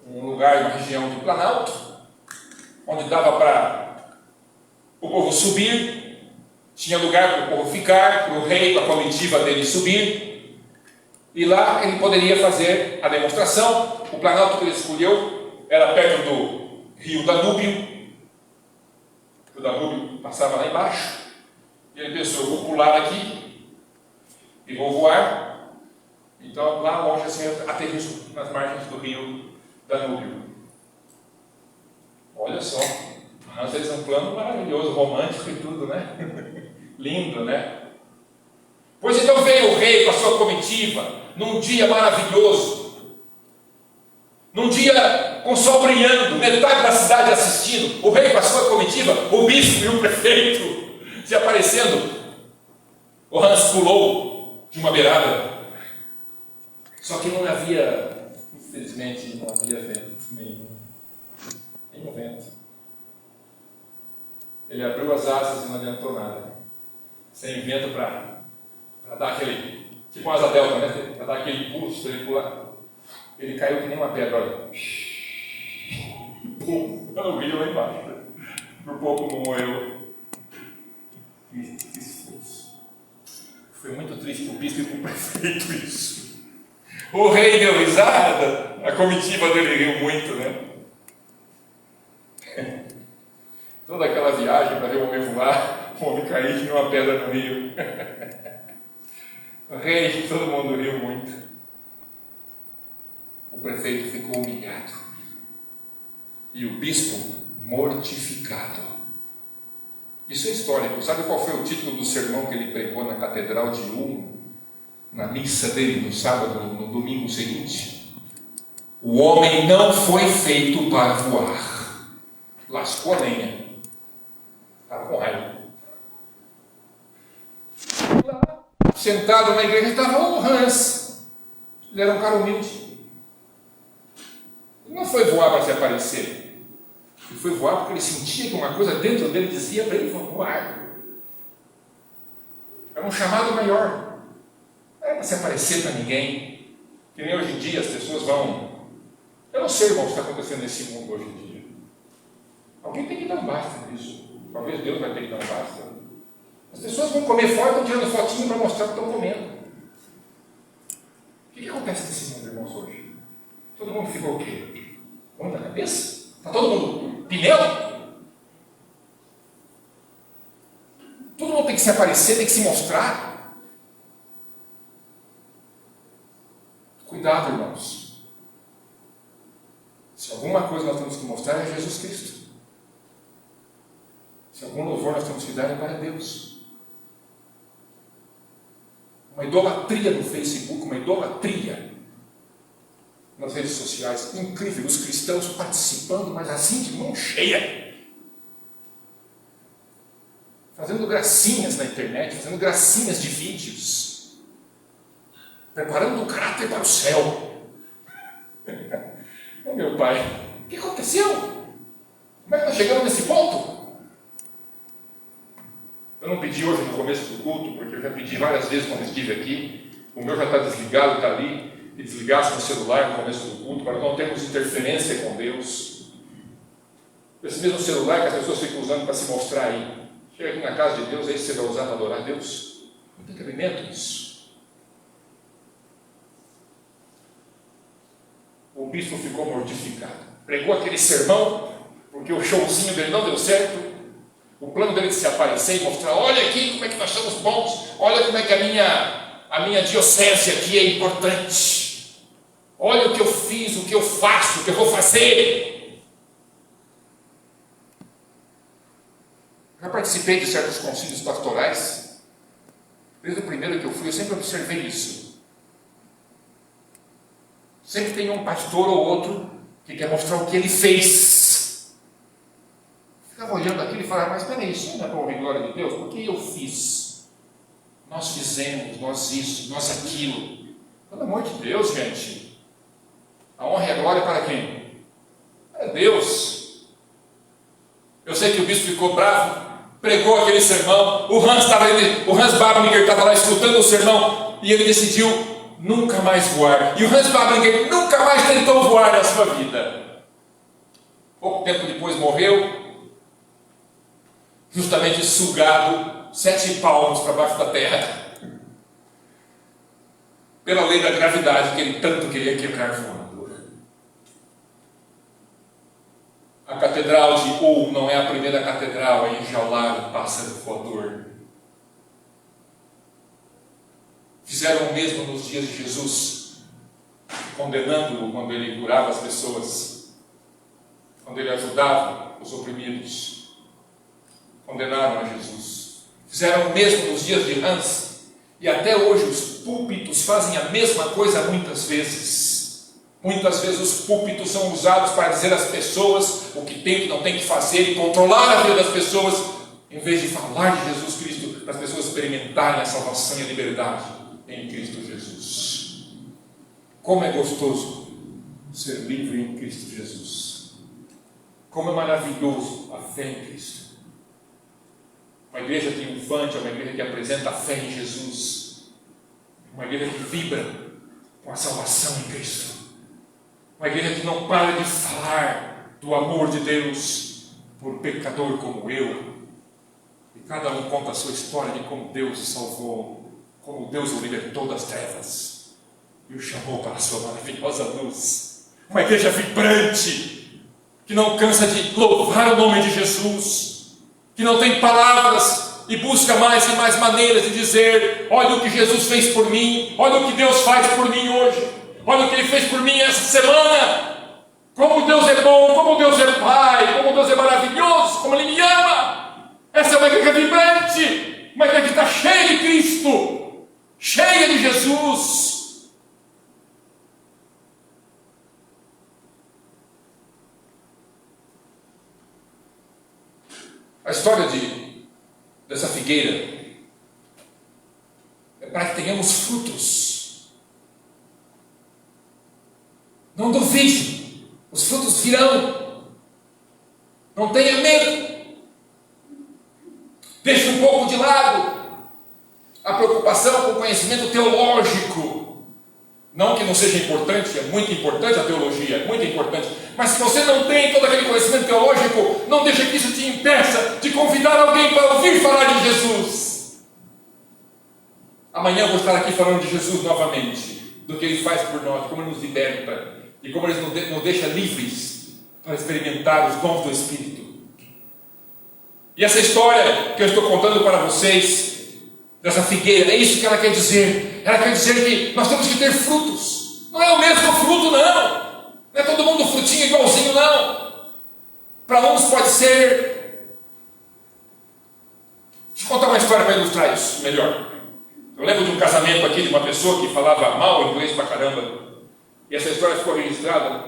um lugar, uma região do Planalto, onde dava para o povo subir, tinha lugar para o povo ficar, para o rei, para a comitiva dele subir, e lá ele poderia fazer a demonstração. O Planalto que ele escolheu era perto do rio Danúbio. O Danúbio passava lá embaixo, e ele pensou: eu vou pular aqui e vou voar. Então lá longe assim, aterrizo nas margens do rio Danúbio. Olha só, nós fez um plano maravilhoso, romântico e tudo, né? Lindo, né? Pois então veio o rei com a sua comitiva, num dia maravilhoso, num dia com sol brilhando, metade da cidade assistindo, o rei com a sua comitiva, o bispo e o prefeito se aparecendo. O Hans pulou de uma beirada, só que não havia, infelizmente, não havia vento nenhum vento. Ele abriu as asas e não adiantou nada, sem vento para dar aquele, tipo uma asa delta, né? Para dar aquele impulso para ele pular. Ele caiu que nem uma pedra, olha. Pum, no rio lá embaixo. Por pouco não morreu. Que esforço. Foi muito triste para o bispo e para o prefeito isso. O rei deu risada, a comitiva dele riu muito, né? Toda aquela viagem para ver o homem voar, o homem cair que nem uma pedra no rio. O rei, todo mundo riu muito. O prefeito ficou humilhado e o bispo mortificado. Isso é histórico. Sabe qual foi o título do sermão que ele pregou na Catedral de Ulm, na missa dele no sábado, no domingo seguinte? O homem não foi feito para voar. Lascou a lenha. Estava com raiva. Lá, sentado na igreja, estava o Hans. Ele era um cara humilde. Ele não foi voar para se aparecer. Ele foi voar porque ele sentia que uma coisa dentro dele dizia para ele voar. Era um chamado maior. Não era para se aparecer para ninguém. Que nem hoje em dia as pessoas vão... Eu não sei, irmão, o que está acontecendo nesse mundo hoje em dia. Alguém tem que dar um basta nisso. Talvez Deus vai ter que dar um basta. As pessoas vão comer fora, estão tirando fotinho para mostrar o que estão comendo. O que acontece nesse mundo, irmãos, hoje? Todo mundo ficou o quê? Mão na cabeça? Está todo mundo pneu? Todo mundo tem que se aparecer, tem que se mostrar. Cuidado, irmãos. Se alguma coisa nós temos que mostrar é Jesus Cristo. Se algum louvor nós temos que dar é para Deus. Uma idolatria no Facebook, uma idolatria nas redes sociais, incrível, os cristãos participando, mas assim de mão cheia, fazendo gracinhas na internet, fazendo gracinhas de vídeos, preparando o caráter para o céu. Oh, meu pai, o que aconteceu? Como é que nós chegamos nesse ponto? Eu não pedi hoje no começo do culto, porque eu já pedi várias vezes quando estive aqui. O meu já está desligado, está ali. E desligasse no celular no começo do culto, para não termos interferência com Deus. Esse mesmo celular que as pessoas ficam usando para se mostrar aí. Chega aqui na casa de Deus, aí você vai usar para adorar a Deus. Não tem cabimento isso. O bispo ficou mortificado. Pregou aquele sermão, porque o showzinho dele não deu certo. O plano dele de se aparecer e mostrar: olha aqui como é que nós somos bons, olha como é que a minha diocese aqui é importante, olha o que eu fiz, o que eu faço, o que eu vou fazer. Já participei de certos concílios pastorais. Desde o primeiro que eu fui, eu sempre observei isso. Sempre tem um pastor ou outro que quer mostrar o que ele fez. Ficava olhando aquilo e falava: mas espera aí, isso não é para ouvir glória de Deus? Porque eu fiz, nós fizemos, nós isso, nós aquilo. Pelo amor de Deus, gente, a honra e a glória para quem? Para Deus. Eu sei que o bispo ficou bravo, pregou aquele sermão, o Hans Bablinger estava lá escutando o sermão e ele decidiu nunca mais voar. E o Hans Bablinger nunca nunca mais tentou voar na sua vida. Pouco tempo depois morreu, justamente sugado 7 palmos para baixo da terra, pela lei da gravidade que ele tanto queria quebrar voando. A catedral de Ur não é a primeira catedral a enjaular o pássaro voador. Fizeram o mesmo nos dias de Jesus, condenando-o quando ele curava as pessoas, quando ele ajudava os oprimidos. Condenaram a Jesus. Fizeram o mesmo nos dias de Hans, e até hoje os púlpitos fazem a mesma coisa muitas vezes. Muitas vezes os púlpitos são usados para dizer às pessoas o que tem e o que não tem que fazer e controlar a vida das pessoas, em vez de falar de Jesus Cristo, para as pessoas experimentarem a salvação e a liberdade em Cristo Jesus. Como é gostoso ser livre em Cristo Jesus. Como é maravilhoso a fé em Cristo. Uma igreja triunfante é uma igreja que apresenta a fé em Jesus. Uma igreja que vibra com a salvação em Cristo. Uma igreja que não para de falar do amor de Deus por um pecador como eu. E cada um conta a sua história de como Deus o salvou, como Deus o libertou das trevas e o chamou para a sua maravilhosa luz. Uma igreja vibrante, que não cansa de louvar o nome de Jesus, que não tem palavras e busca mais e mais maneiras de dizer: olha o que Jesus fez por mim, olha o que Deus faz por mim hoje, olha o que Ele fez por mim essa semana, como Deus é bom, como Deus é Pai, como Deus é maravilhoso, como Ele me ama. Essa é uma igreja vibrante, uma igreja que está cheia de Cristo, cheia de Jesus. A história dessa figueira é para que tenhamos frutos. Não duvide, os frutos virão. Não tenha medo. Deixe um pouco de lado a preocupação com o conhecimento teológico. Não que não seja importante, é muito importante a teologia, é muito importante. Mas se você não tem todo aquele conhecimento teológico, não deixe que isso te impeça de convidar alguém para ouvir falar de Jesus. Amanhã eu vou estar aqui falando de Jesus novamente, do que Ele faz por nós, de como Ele nos liberta, e como Ele nos deixa livres para experimentar os dons do Espírito. E essa história que eu estou contando para vocês, dessa figueira, é isso que ela quer dizer. Ela quer dizer que nós temos que ter frutos. Não é o mesmo fruto, não. Não é todo mundo frutinho igualzinho, não. Para uns pode ser... Deixa eu contar uma história para ilustrar isso melhor. Eu lembro de um casamento aqui de uma pessoa que falava mal inglês pra caramba. E essa história ficou registrada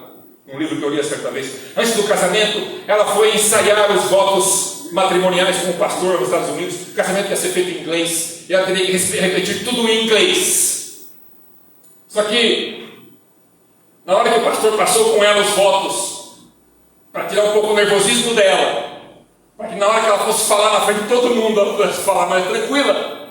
num livro que eu li certa vez. Antes do casamento, ela foi ensaiar os votos matrimoniais com o pastor nos Estados Unidos. O casamento ia ser feito em inglês e ela teria que repetir tudo em inglês. Só que na hora que o pastor passou com ela os votos, para tirar um pouco o nervosismo dela, para que na hora que ela fosse falar na frente de todo mundo, ela pudesse falar mais tranquila,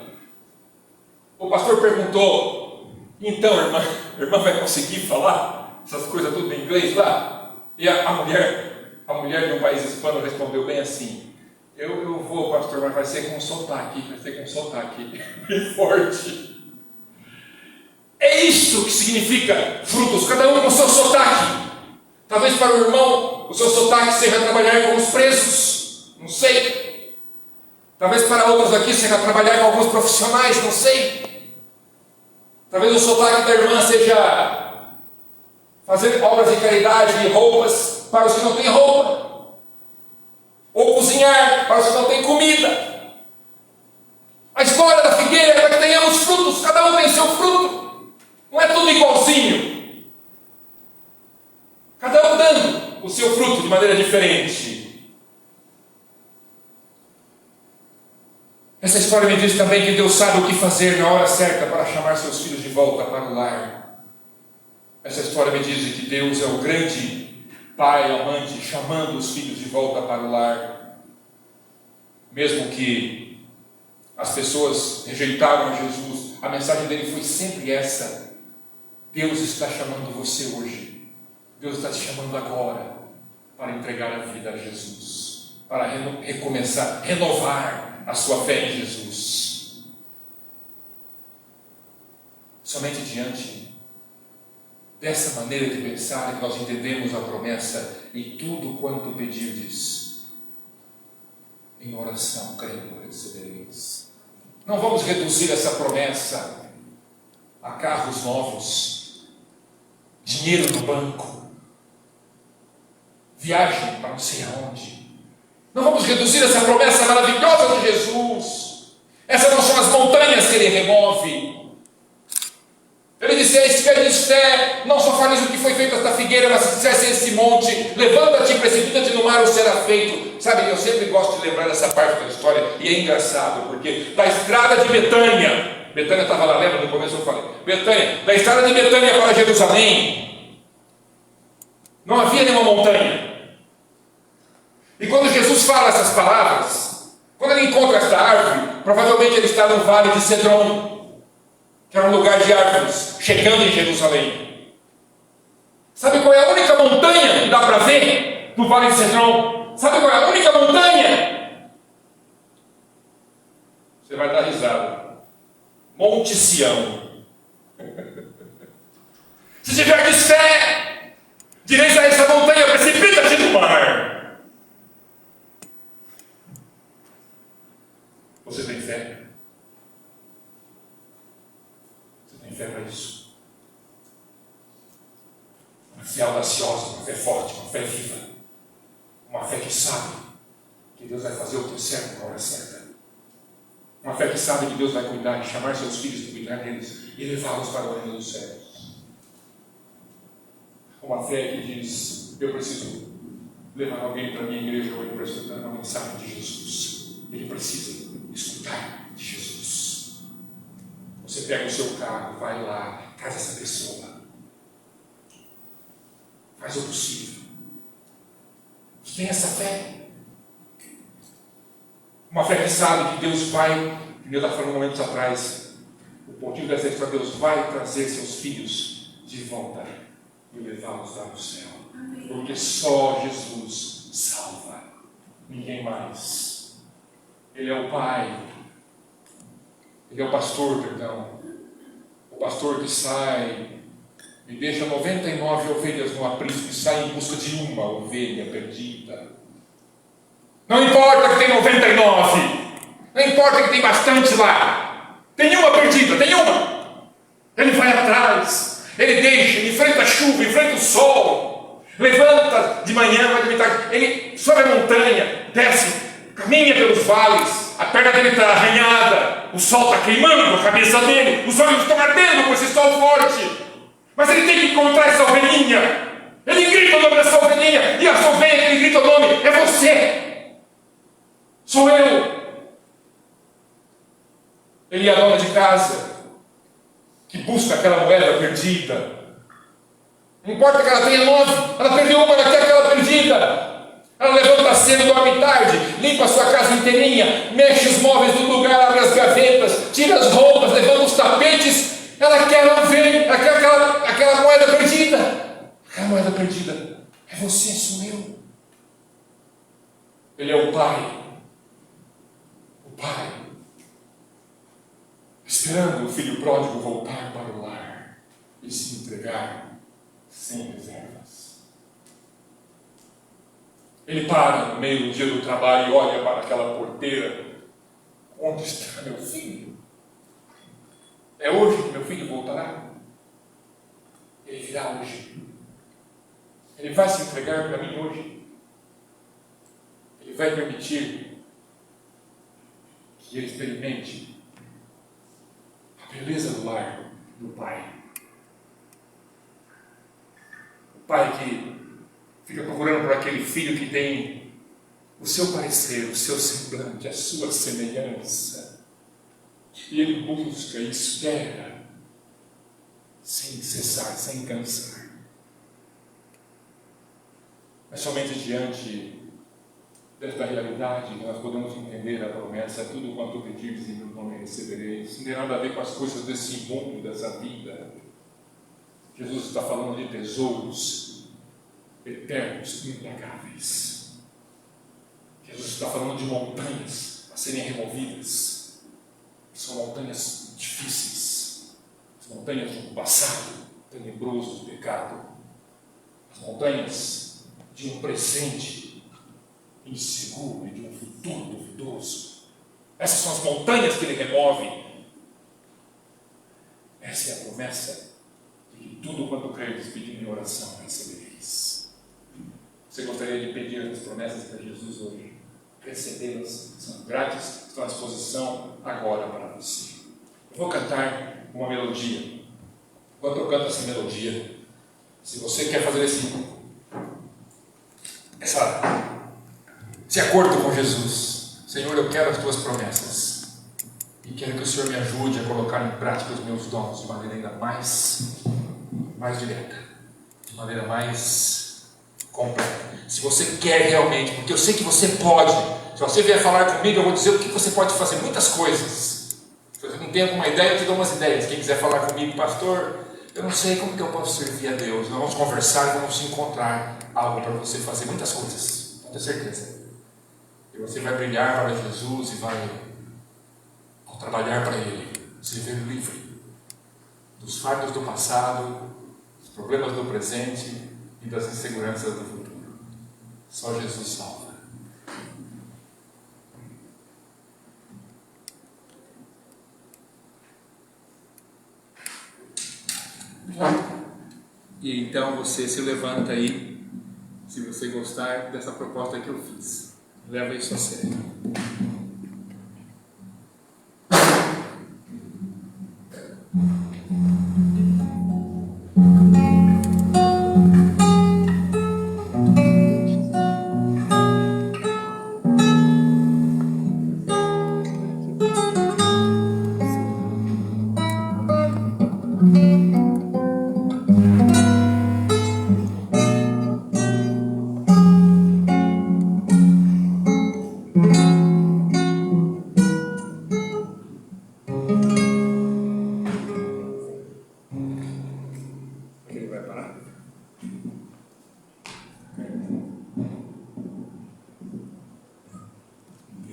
o pastor perguntou: então, irmã, a irmã vai conseguir falar essas coisas tudo em inglês lá? E a mulher de um país hispano respondeu bem assim: eu vou, pastor, mas vai ser com sotaque, bem forte. É isso que significa frutos, cada um com o seu sotaque. Talvez para o irmão o seu sotaque seja trabalhar com os presos, não sei. Talvez para outros aqui seja trabalhar com alguns profissionais, não sei. Talvez o sotaque da irmã seja fazer obras de caridade e roupas para os que não têm roupa, ou cozinhar para os que não têm comida. A história da figueira é para que tenhamos frutos, cada um tem seu fruto. Não é tudo igualzinho. Cada um dando o seu fruto de maneira diferente. Essa história me diz também que Deus sabe o que fazer na hora certa para chamar seus filhos de volta para o lar. Essa história me diz que Deus é o grande Pai amante, chamando os filhos de volta para o lar. Mesmo que as pessoas rejeitaram a Jesus, a mensagem dele foi sempre essa: Deus está chamando você hoje. Deus está te chamando agora para entregar a vida a Jesus, para recomeçar, renovar a sua fé em Jesus. Somente diante dessa maneira de pensar é que nós entendemos a promessa: e tudo quanto pedirdes, em oração, crendo, recebereis. Não vamos reduzir essa promessa a carros novos, dinheiro no banco, viagem para não sei aonde. Não vamos reduzir essa promessa maravilhosa de Jesus. Essas não são as montanhas que Ele remove. Ele disse: se tiveres fé, não só fales o que foi feito esta figueira, mas se dissesse esse monte, levanta-te e precipita-te no mar, o será feito. Sabe, eu sempre gosto de lembrar dessa parte da história, e é engraçado, porque da estrada de Betânia estava lá, lembra? No começo eu falei, da estrada de Betânia para Jerusalém, não havia nenhuma montanha. E quando Jesus fala essas palavras, quando ele encontra esta árvore, provavelmente ele está no vale de Cedron, que era um lugar de árvores, chegando em Jerusalém. Sabe qual é a única montanha que dá para ver no vale de Cedron? Sabe qual é a única montanha? Você vai dar risada. Monte Sião. Se tiverdes fé, direis a essa montanha: precipita-te no mar. Você tem fé? Você tem fé para isso? Uma fé audaciosa, uma fé forte, uma fé viva, uma fé que sabe que Deus vai fazer o que é certo na hora certa. Uma fé que sabe que Deus vai cuidar, chamar seus filhos e cuidar deles e levá-los para o reino dos céus. Uma fé que diz: eu preciso levar alguém para a minha igreja hoje para escutar uma mensagem de Jesus. Ele precisa escutar de Jesus. Você pega o seu carro, vai lá, traz essa pessoa. Faz o possível. Você tem essa fé? Uma fé que sabe que Deus vai, Deus está falando momentos atrás, o motivo dessa história: Deus vai trazer seus filhos de volta e levá-los lá no céu. Porque só Jesus salva, ninguém mais. Ele é o Pai, Ele é o pastor, perdão, o pastor que sai e deixa 99 ovelhas no aprisco e sai em busca de uma ovelha perdida. Não importa que tem 99, não importa que tem bastante lá, tem uma perdida, tem uma. Ele vai atrás, ele deixa, ele enfrenta a chuva, enfrenta o sol, levanta de manhã, vai de tarde, ele sobe a montanha, desce, caminha pelos vales, a perna dele está arranhada, o sol está queimando a cabeça dele, os olhos estão ardendo com esse sol forte, mas ele tem que encontrar essa ovelhinha. Ele grita o nome dessa ovelhinha, e a ovelha, ele grita o nome: é você. Sou eu. Ele é a dona de casa que busca aquela moeda perdida. Não importa que ela tenha 9, ela perdeu uma, ela quer aquela perdida. Ela levanta cedo, dorme tarde, limpa a sua casa inteirinha, mexe os móveis do lugar, abre as gavetas, tira as roupas, levanta os tapetes. Ela quer ela quer aquela moeda perdida. Aquela moeda perdida é você, sou eu. Ele é o Pai. Pai, esperando o filho pródigo voltar para o lar e se entregar sem reservas. Ele para no meio do dia do trabalho e olha para aquela porteira: onde está meu filho? É hoje que meu filho voltará? Ele virá hoje. Ele vai se entregar para mim hoje. Ele vai permitir que ele experimente a beleza do lar do Pai. O Pai que fica procurando por aquele filho que tem o seu parecer, o seu semblante, a sua semelhança. E ele busca e espera sem cessar, sem cansar. Mas somente diante desta realidade nós podemos entender a promessa: tudo quanto pedirdes em meu nome recebereis. Isso não tem nada a ver com as coisas desse mundo, dessa vida. Jesus está falando de tesouros eternos, implacáveis. Jesus está falando de montanhas a serem removidas. São montanhas difíceis. As montanhas de um passado tenebroso do pecado. As montanhas de um presente inseguro e de um futuro duvidoso. Essas são as montanhas que ele remove. Essa é a promessa de que tudo quanto creres pedindo em oração recebereis. Você gostaria de pedir as promessas para Jesus hoje? Recebê-las, são grátis, estão à disposição agora para você. Eu vou cantar uma melodia. Enquanto eu canto essa melodia, se você quer fazer esse acordo com Jesus, Senhor, eu quero as tuas promessas e quero que o Senhor me ajude a colocar em prática os meus dons de maneira ainda mais direta, de maneira mais completa. Se você quer realmente, porque eu sei que você pode. Se você vier falar comigo, eu vou dizer o que você pode fazer, muitas coisas. Se você não tem alguma ideia, eu te dou umas ideias. Quem quiser falar comigo, pastor, eu não sei como que eu posso servir a Deus. Nós vamos conversar e vamos encontrar algo para você fazer, muitas coisas, com certeza. E você vai brilhar para Jesus e vai trabalhar para Ele, se ver livre dos fardos do passado, dos problemas do presente e das inseguranças do futuro. Só Jesus salva. E então você se levanta aí, se você gostar dessa proposta que eu fiz. Leva isso a sério.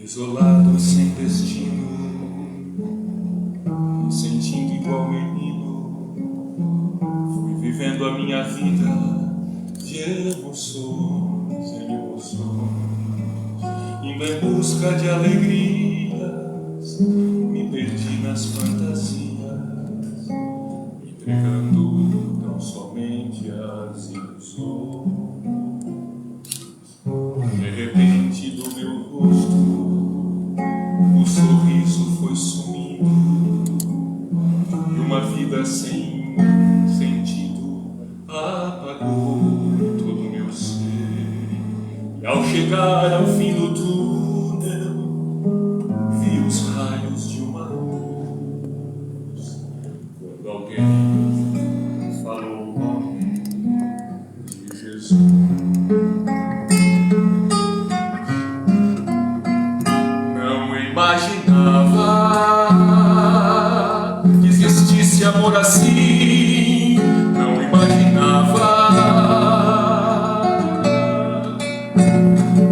Isolado, sem destino, me sentindo igual menino, fui vivendo a minha vida de emoções em emoções, indo em busca de alegrias, me perdi nas fantasias, entregando tão somente as ilusões. De repente do meu rosto o sorriso foi sumindo e uma vida sem sentido apagou todo o meu ser. E ao chegar ao fim do túnel vi os raios de uma luz, quando alguém falou o nome de Jesus. Imaginava que existisse amor assim, não imaginava,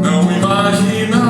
não imaginava.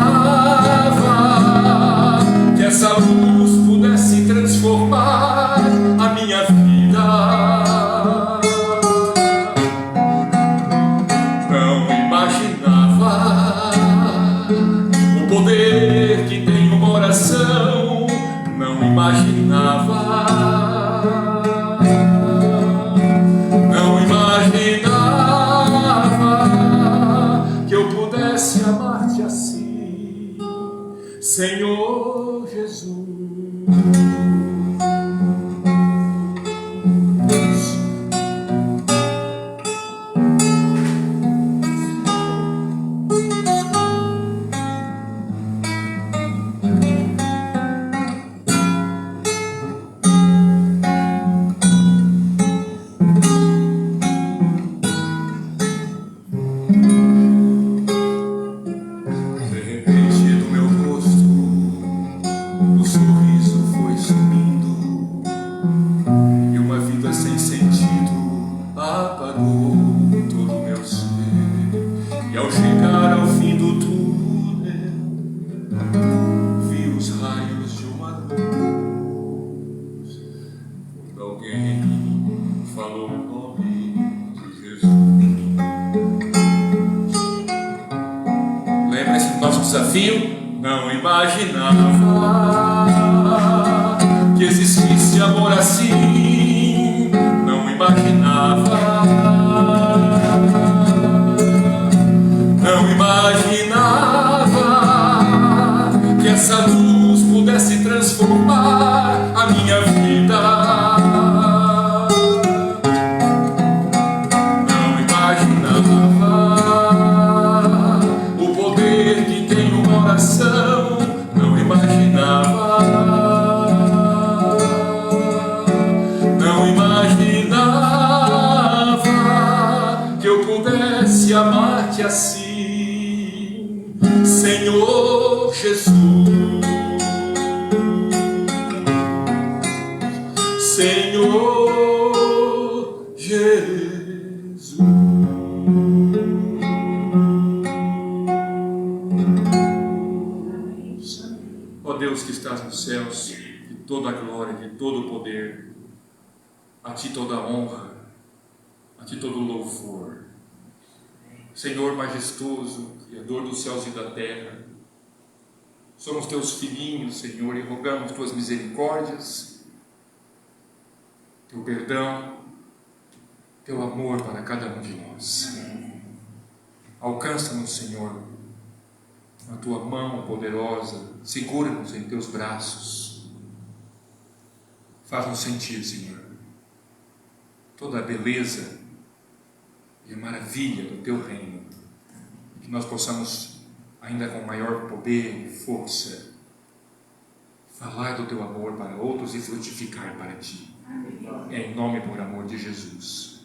desafio. Não imaginava que existisse amor assim. Não imaginava. Não imaginava que essa luz pudesse transformar a minha vida. Não imaginava o poder que tem uma oração. Não imaginava. Não imaginava que eu pudesse amar-te assim, Senhor Jesus. Senhor Jesus. Ó Deus que estás nos céus, de toda a glória, de todo o poder, a Ti toda a honra, a Ti todo o louvor. Senhor majestoso, Criador dos céus e da terra, somos Teus filhinhos, Senhor, e rogamos Tuas misericórdias, Teu perdão, Teu amor para cada um de nós. Alcança-nos, Senhor, a Tua mão poderosa, segura-nos em Teus braços, faz-nos sentir, Senhor, toda a beleza e a maravilha do Teu reino, que nós possamos, ainda com maior poder e força, falar do Teu amor para outros e frutificar para Ti. Em nome e por amor de Jesus.